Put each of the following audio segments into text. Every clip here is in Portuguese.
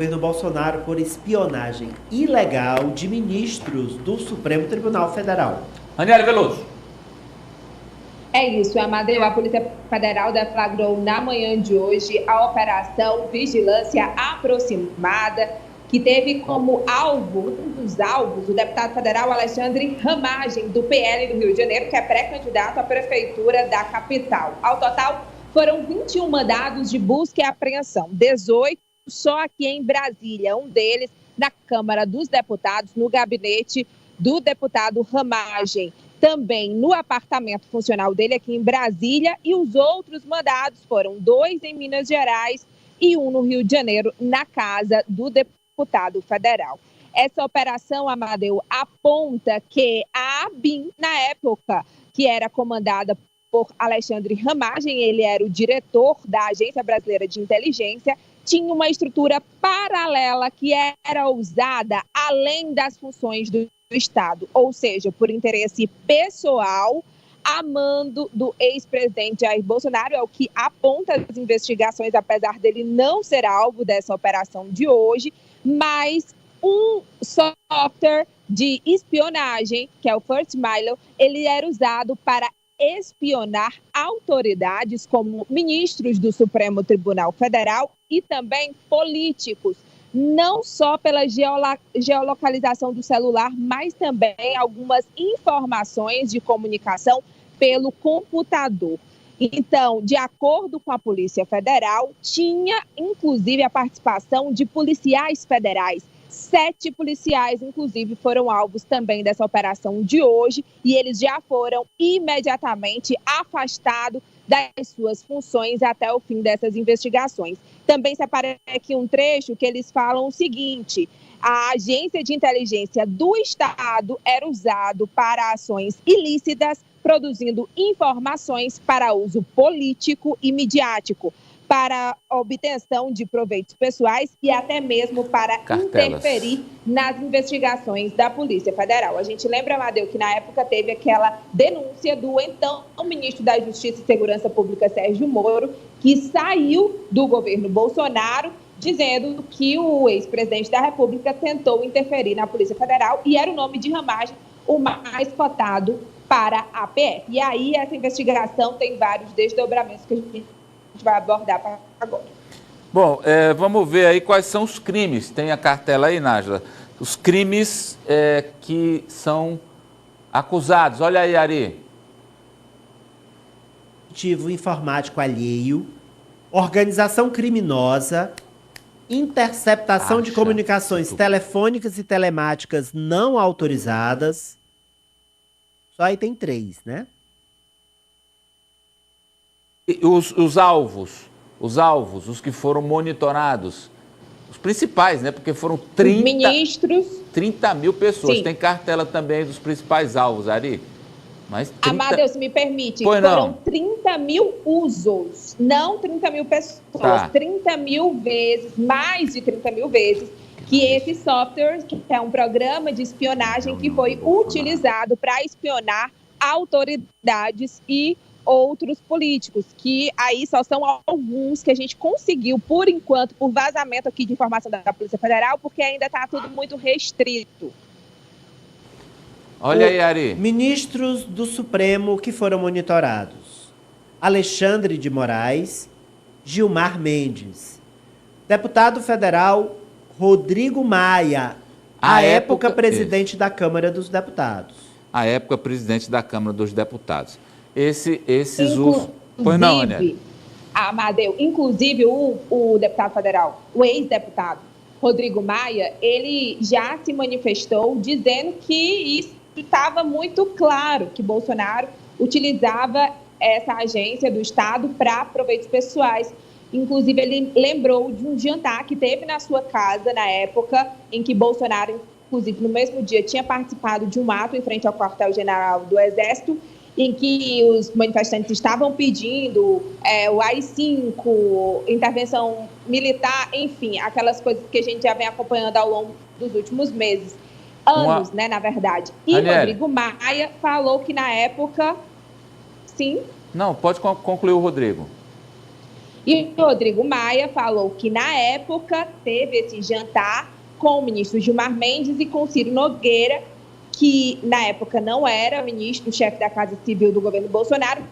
governo Bolsonaro por espionagem ilegal de ministros do Supremo Tribunal Federal. Aniele Veloso. É isso, Amadeu. A Polícia Federal deflagrou na manhã de hoje a Operação Vigilância Aproximada, que teve como alvo, um dos alvos, o deputado federal Alexandre Ramagem, do PL do Rio de Janeiro, que é pré-candidato à prefeitura da capital. Ao total, foram 21 mandados de busca e apreensão, 18 só aqui em Brasília, um deles na Câmara dos Deputados, no gabinete do deputado Ramagem, também no apartamento funcional dele aqui em Brasília, e os outros mandados foram 2 em Minas Gerais e 1 no Rio de Janeiro, na casa do deputado federal. Essa operação, Amadeu, aponta que a ABIN, na época, que era comandada por Alexandre Ramagem, ele era o diretor da Agência Brasileira de Inteligência, tinha uma estrutura paralela que era usada além das funções do Estado, ou seja, por interesse pessoal, a mando do ex-presidente Jair Bolsonaro, é o que aponta as investigações, apesar dele não ser alvo dessa operação de hoje, mas um software de espionagem, que é o First Milo, ele era usado para espionar autoridades como ministros do Supremo Tribunal Federal e também políticos, não só pela geolocalização do celular, mas também algumas informações de comunicação pelo computador. Então, de acordo com a Polícia Federal, tinha inclusive a participação de policiais federais. 7 policiais, inclusive, foram alvos também dessa operação de hoje e eles já foram imediatamente afastados das suas funções até o fim dessas investigações. Também separei aqui um trecho que eles falam o seguinte: a agência de inteligência do Estado era usado para ações ilícitas, produzindo informações para uso político e midiático, para obtenção de proveitos pessoais e até mesmo para interferir nas investigações da Polícia Federal. A gente lembra, Amadeu, que na época teve aquela denúncia do então ministro da Justiça e Segurança Pública, Sérgio Moro, que saiu do governo Bolsonaro, dizendo que o ex-presidente da República tentou interferir na Polícia Federal e era o nome de Ramagem o mais cotado para a PF. E aí essa investigação tem vários desdobramentos que a gente vai abordar agora. Bom, vamos ver aí quais são os crimes. Tem a cartela aí, Nájila. Os crimes que são acusados. Olha aí, Ari. Dispositivo informático alheio, organização criminosa, interceptação de comunicações telefônicas e telemáticas não autorizadas. Só aí tem 3, né? Os alvos, os que foram monitorados, os principais, né? Porque foram 30 mil pessoas. Sim. Tem cartela também dos principais alvos, Ari. Mas 30... Amadeu, se me permite, foram 30 mil usos, não 30 mil pessoas. Tá. 30 mil vezes, mais de 30 mil vezes, que esse software, que é um programa de espionagem que foi utilizado para espionar autoridades e outros políticos, que aí só são alguns que a gente conseguiu, por enquanto, por vazamento aqui de informação da Polícia Federal, porque ainda está tudo muito restrito. Olha aí, Ari. Ministros do Supremo que foram monitorados: Alexandre de Moraes, Gilmar Mendes. Deputado federal Rodrigo Maia, à época presidente da Câmara dos Deputados. À época presidente da Câmara dos Deputados. Esses usos... Pois não, Aniele. Amadeu, inclusive o deputado federal, o ex-deputado Rodrigo Maia, ele já se manifestou dizendo que isso estava muito claro, que Bolsonaro utilizava essa agência do Estado para proveitos pessoais. Inclusive, ele lembrou de um jantar que teve na sua casa na época em que Bolsonaro, inclusive no mesmo dia, tinha participado de um ato em frente ao quartel-general do Exército, em que os manifestantes estavam pedindo o AI-5, intervenção militar, enfim, aquelas coisas que a gente já vem acompanhando ao longo dos últimos meses. Anos, né, na verdade. E Aniele, Rodrigo Maia falou que na época... Sim? Não, pode concluir o Rodrigo. E o Rodrigo Maia falou que, na época, teve esse jantar com o ministro Gilmar Mendes e com Ciro Nogueira, que, na época, não era ministro, chefe da Casa Civil do governo Bolsonaro,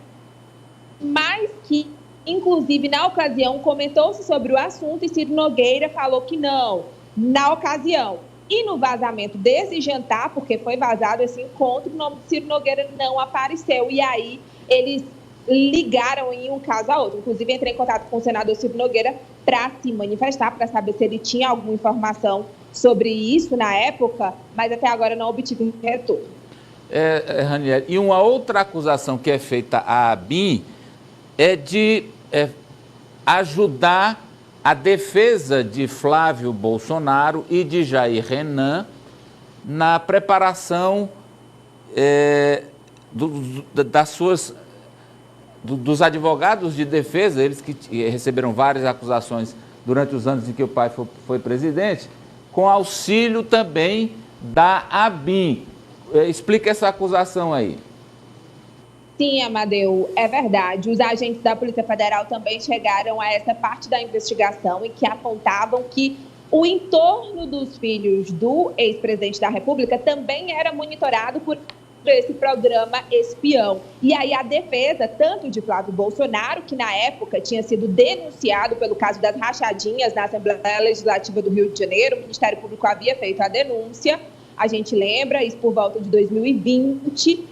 mas que, inclusive, na ocasião, comentou-se sobre o assunto e Ciro Nogueira falou que não, na ocasião. E no vazamento desse jantar, porque foi vazado esse encontro, o nome de Ciro Nogueira não apareceu. E aí eles ligaram em um caso a outro. Inclusive, entrei em contato com o senador Ciro Nogueira para se manifestar, para saber se ele tinha alguma informação sobre isso na época, mas até agora não obtive um retorno. Ranieri, e uma outra acusação que é feita à ABIN é de ajudar a defesa de Flávio Bolsonaro e de Jair Renan na preparação dos advogados de defesa, eles que receberam várias acusações durante os anos em que o pai foi presidente, com auxílio também da ABIN. Explica essa acusação aí. Sim, Amadeu, é verdade. Os agentes da Polícia Federal também chegaram a essa parte da investigação em que apontavam que o entorno dos filhos do ex-presidente da República também era monitorado por esse programa espião. E aí a defesa, tanto de Flávio Bolsonaro, que na época tinha sido denunciado pelo caso das rachadinhas na Assembleia Legislativa do Rio de Janeiro, o Ministério Público havia feito a denúncia, a gente lembra, isso por volta de 2020,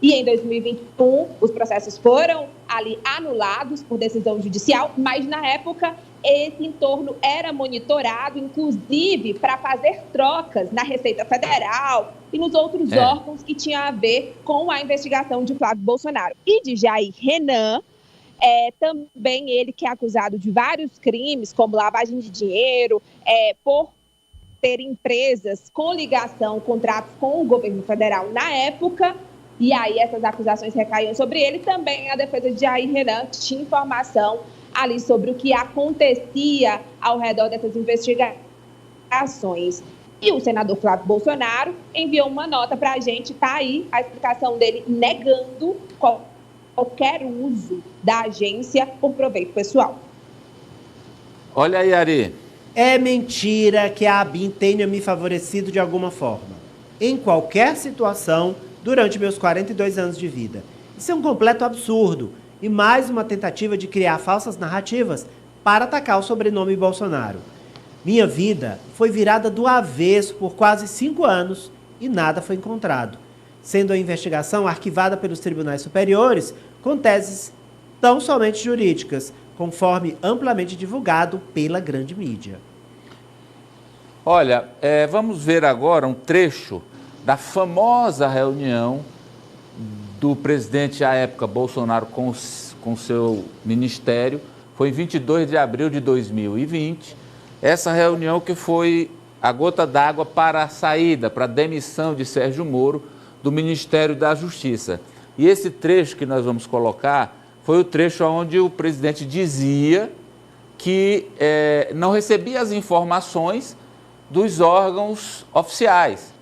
e em 2021 os processos foram ali anulados por decisão judicial, mas na época esse entorno era monitorado, inclusive para fazer trocas na Receita Federal e nos outros órgãos que tinham a ver com a investigação de Flávio Bolsonaro. E de Jair Renan, também ele que é acusado de vários crimes, como lavagem de dinheiro, por ter empresas com ligação, contratos com o governo federal na época, e aí essas acusações recaíam sobre ele. Também a defesa de Jair Renan tinha informação ali sobre o que acontecia ao redor dessas investigações. E o senador Flávio Bolsonaro enviou uma nota para a gente, tá aí a explicação dele negando qualquer uso da agência por proveito pessoal. Olha aí, Ari. É mentira que a ABIN tenha me favorecido de alguma forma, em qualquer situação, durante meus 42 anos de vida. Isso é um completo absurdo e mais uma tentativa de criar falsas narrativas para atacar o sobrenome Bolsonaro. Minha vida foi virada do avesso por quase 5 anos e nada foi encontrado, sendo a investigação arquivada pelos tribunais superiores com teses tão somente jurídicas, conforme amplamente divulgado pela grande mídia. Olha, vamos ver agora um trecho da famosa reunião do presidente à época Bolsonaro com seu ministério. Foi em 22 de abril de 2020. Essa reunião que foi a gota d'água para a saída, para a demissão de Sérgio Moro do Ministério da Justiça. E esse trecho que nós vamos colocar foi o trecho onde o presidente dizia que não recebia as informações dos órgãos oficiais,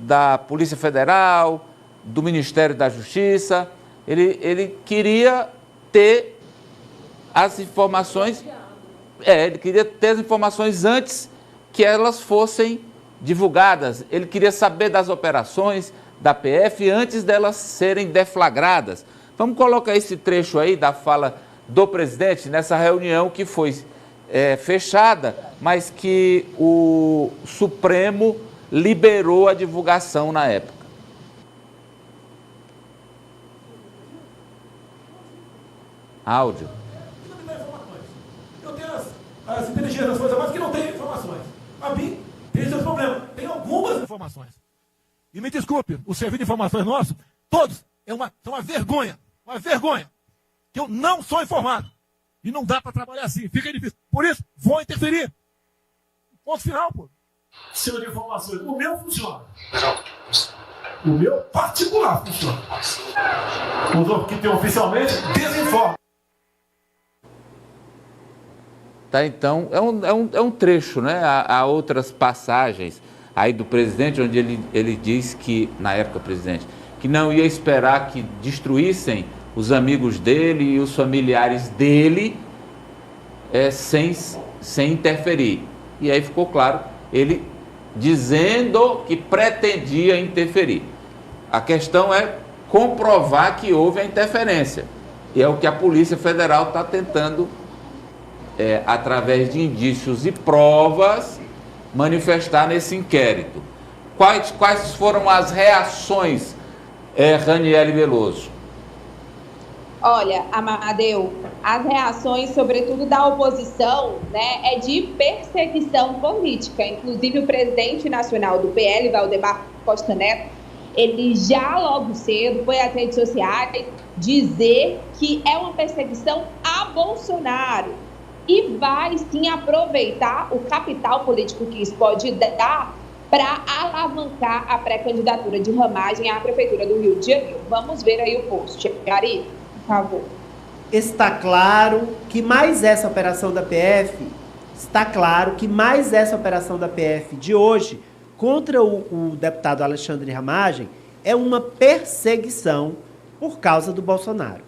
da Polícia Federal, do Ministério da Justiça. Ele queria ter as informações, ele queria ter as informações antes que elas fossem divulgadas. Ele queria saber das operações da PF antes delas serem deflagradas. Vamos colocar esse trecho aí da fala do presidente nessa reunião que foi fechada, mas que o Supremo liberou a divulgação na época. Áudio. Eu tenho as inteligências das Forças Armadas que não têm informações. A BIM tem seus problemas. Tem algumas informações. E me desculpe, o serviço de informações nosso, todos, são uma vergonha. Uma vergonha. Que eu não sou informado. E não dá para trabalhar assim. Fica difícil. Por isso, vou interferir. Ponto final, pô. Sistema de informações. O meu funciona. O meu particular funciona. Os outros que tem oficialmente desinformam. Tá, então, é um trecho, né? Há outras passagens aí do presidente, onde ele diz que, na época, presidente, que não ia esperar que destruíssem os amigos dele e os familiares dele sem interferir. E aí ficou claro, ele dizendo que pretendia interferir. A questão é comprovar que houve a interferência. E é o que a Polícia Federal está tentando, através de indícios e provas, manifestar nesse inquérito. Quais foram as reações, Raniele Veloso? Olha, Amadeu, as reações, sobretudo da oposição, né, é de perseguição política. Inclusive, o presidente nacional do PL, Valdemar Costa Neto, ele já logo cedo foi às redes sociais dizer que é uma perseguição a Bolsonaro e vai sim aproveitar o capital político que isso pode dar para alavancar a pré-candidatura de Ramagem à Prefeitura do Rio de Janeiro. Vamos ver aí o post. Ari, por favor. Está claro que mais essa operação da PF, de hoje contra o deputado Alexandre Ramagem é uma perseguição por causa do Bolsonaro.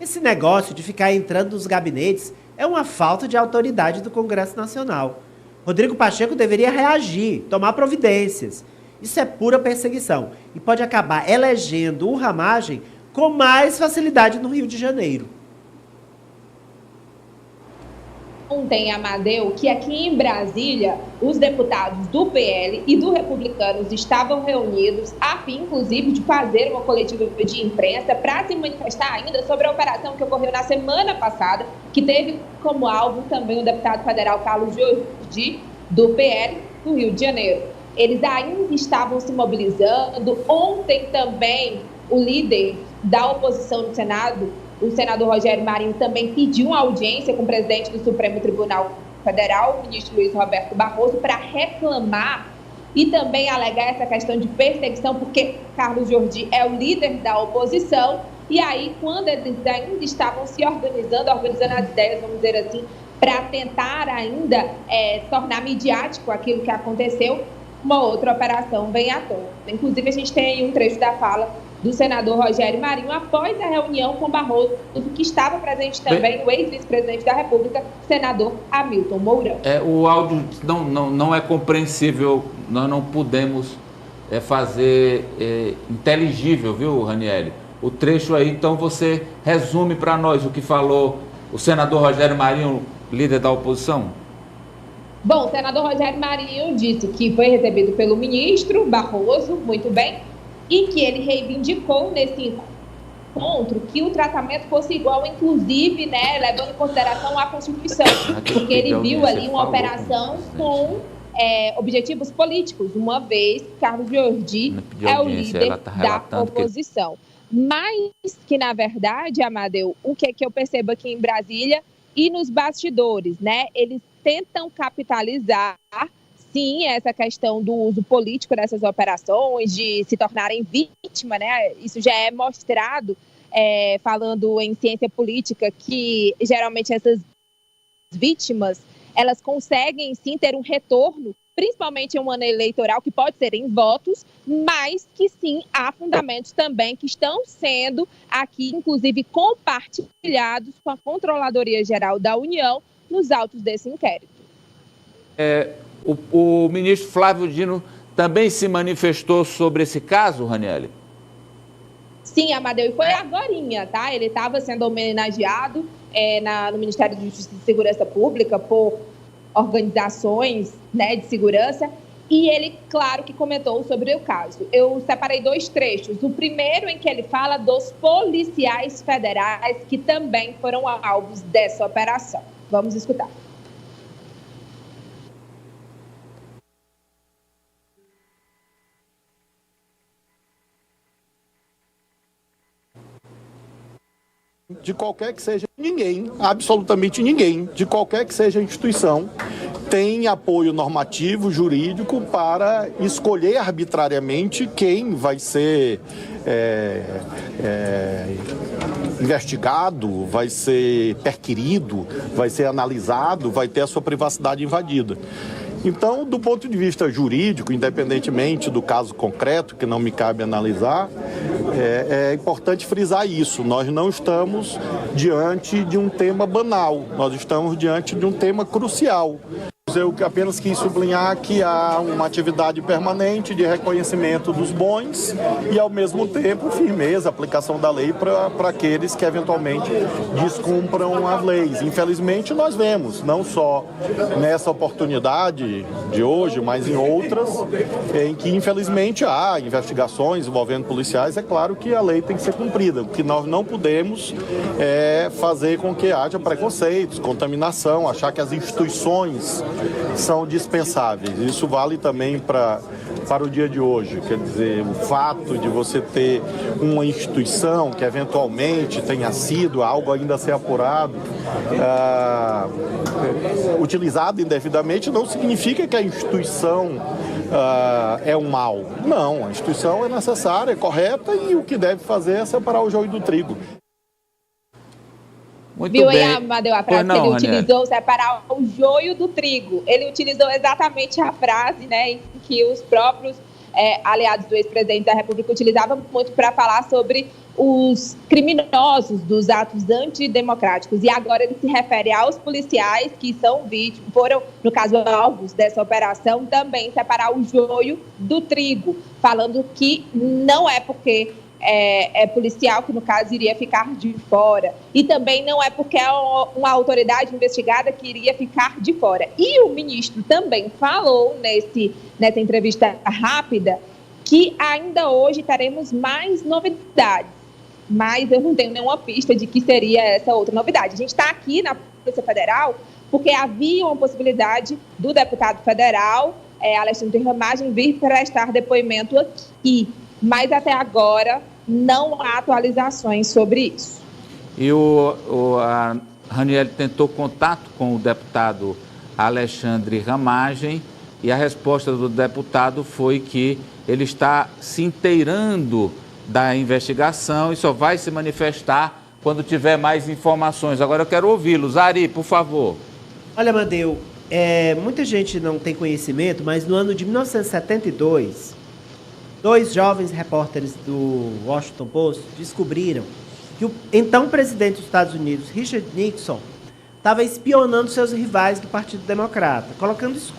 Esse negócio de ficar entrando nos gabinetes é uma falta de autoridade do Congresso Nacional. Rodrigo Pacheco deveria reagir, tomar providências. Isso é pura perseguição e pode acabar elegendo o Ramagem com mais facilidade no Rio de Janeiro. Ontem, Amadeu, que aqui em Brasília, os deputados do PL e do Republicanos estavam reunidos a fim, inclusive, de fazer uma coletiva de imprensa para se manifestar ainda sobre a operação que ocorreu na semana passada, que teve como alvo também o deputado federal Carlos Jordi, do PL do Rio de Janeiro. Eles ainda estavam se mobilizando. Ontem também o líder da oposição no Senado, o senador Rogério Marinho, também pediu uma audiência com o presidente do Supremo Tribunal Federal, o ministro Luiz Roberto Barroso, para reclamar e também alegar essa questão de perseguição, porque Carlos Jordi é o líder da oposição. E aí, quando eles ainda estavam se organizando as ideias, vamos dizer assim, para tentar ainda tornar midiático aquilo que aconteceu, uma outra operação vem à tona. Inclusive, a gente tem aí um trecho da fala do senador Rogério Marinho após a reunião com Barroso, que estava presente também o ex-vice-presidente da República, senador Hamilton Mourão. O áudio não é compreensível, nós não podemos fazer inteligível, viu, Raniele? O trecho aí, então você resume para nós o que falou o senador Rogério Marinho, líder da oposição? Bom, o senador Rogério Marinho disse que foi recebido pelo ministro Barroso, muito bem, e que ele reivindicou nesse encontro que o tratamento fosse igual, inclusive, né, levando em consideração a Constituição, porque ele viu ali uma operação com objetivos políticos, uma vez que Carlos Jordi é o líder da oposição. Mas que, na verdade, Amadeu, o que é que eu percebo aqui em Brasília e nos bastidores, né, eles tentam capitalizar, sim, essa questão do uso político dessas operações, de se tornarem vítima, né? Isso já é mostrado, falando em ciência política, que geralmente essas vítimas, elas conseguem, sim, ter um retorno, principalmente em um ano eleitoral, que pode ser em votos, mas que, sim, há fundamentos também que estão sendo aqui, inclusive, compartilhados com a Controladoria Geral da União nos autos desse inquérito. O ministro Flávio Dino também se manifestou sobre esse caso, Raniele? Sim, Amadeu, e foi agorinha, tá? Ele estava sendo homenageado no Ministério de Justiça e Segurança Pública por organizações, né, de segurança, e ele, claro, que comentou sobre o caso. Eu separei 2 trechos. O primeiro em que ele fala dos policiais federais que também foram alvos dessa operação. Vamos escutar. De qualquer que seja, ninguém, absolutamente ninguém, de qualquer que seja a instituição, tem apoio normativo, jurídico, para escolher arbitrariamente quem vai ser investigado, vai ser perquirido, vai ser analisado, vai ter a sua privacidade invadida. Então, do ponto de vista jurídico, independentemente do caso concreto, que não me cabe analisar, É importante frisar isso. Nós não estamos diante de um tema banal, nós estamos diante de um tema crucial. Eu apenas quis sublinhar que há uma atividade permanente de reconhecimento dos bons e, ao mesmo tempo, firmeza, aplicação da lei para aqueles que eventualmente descumpram as leis. Infelizmente, nós vemos, não só nessa oportunidade de hoje, mas em outras, em que, infelizmente, há investigações envolvendo policiais. É claro que a lei tem que ser cumprida. O que nós não podemos é fazer com que haja preconceitos, contaminação, achar que as instituições são dispensáveis. Isso vale também para o dia de hoje. Quer dizer, o fato de você ter uma instituição que eventualmente tenha sido algo ainda a ser apurado, utilizado indevidamente, não significa que a instituição é um mal. Não, a instituição é necessária, é correta e o que deve fazer é separar o joio do trigo. Muito Viu bem. aí, Amadeu, a frase que ele utilizou, separar o joio do trigo. Ele utilizou exatamente a frase, né, em que os próprios aliados do ex-presidente da República utilizavam muito para falar sobre os criminosos dos atos antidemocráticos. E agora ele se refere aos policiais que são vítimas, foram, no caso, alvos dessa operação, também separar o joio do trigo, falando que não é porque é policial que, no caso, iria ficar de fora. E também não é porque é uma autoridade investigada que iria ficar de fora. E o ministro também falou nessa entrevista rápida que ainda hoje teremos mais novidades. Mas eu não tenho nenhuma pista de que seria essa outra novidade. A gente está aqui na Polícia Federal porque havia uma possibilidade do deputado federal, Alexandre Ramagem, vir prestar depoimento aqui. Mas até agora não há atualizações sobre isso. E a Ranieri tentou contato com o deputado Alexandre Ramagem e a resposta do deputado foi que ele está se inteirando da investigação e só vai se manifestar quando tiver mais informações. Agora eu quero ouvi-los. Ari, por favor. Olha, Amadeu, muita gente não tem conhecimento, mas no ano de 1972... 2 jovens repórteres do Washington Post descobriram que o então presidente dos Estados Unidos, Richard Nixon, estava espionando seus rivais do Partido Democrata, colocando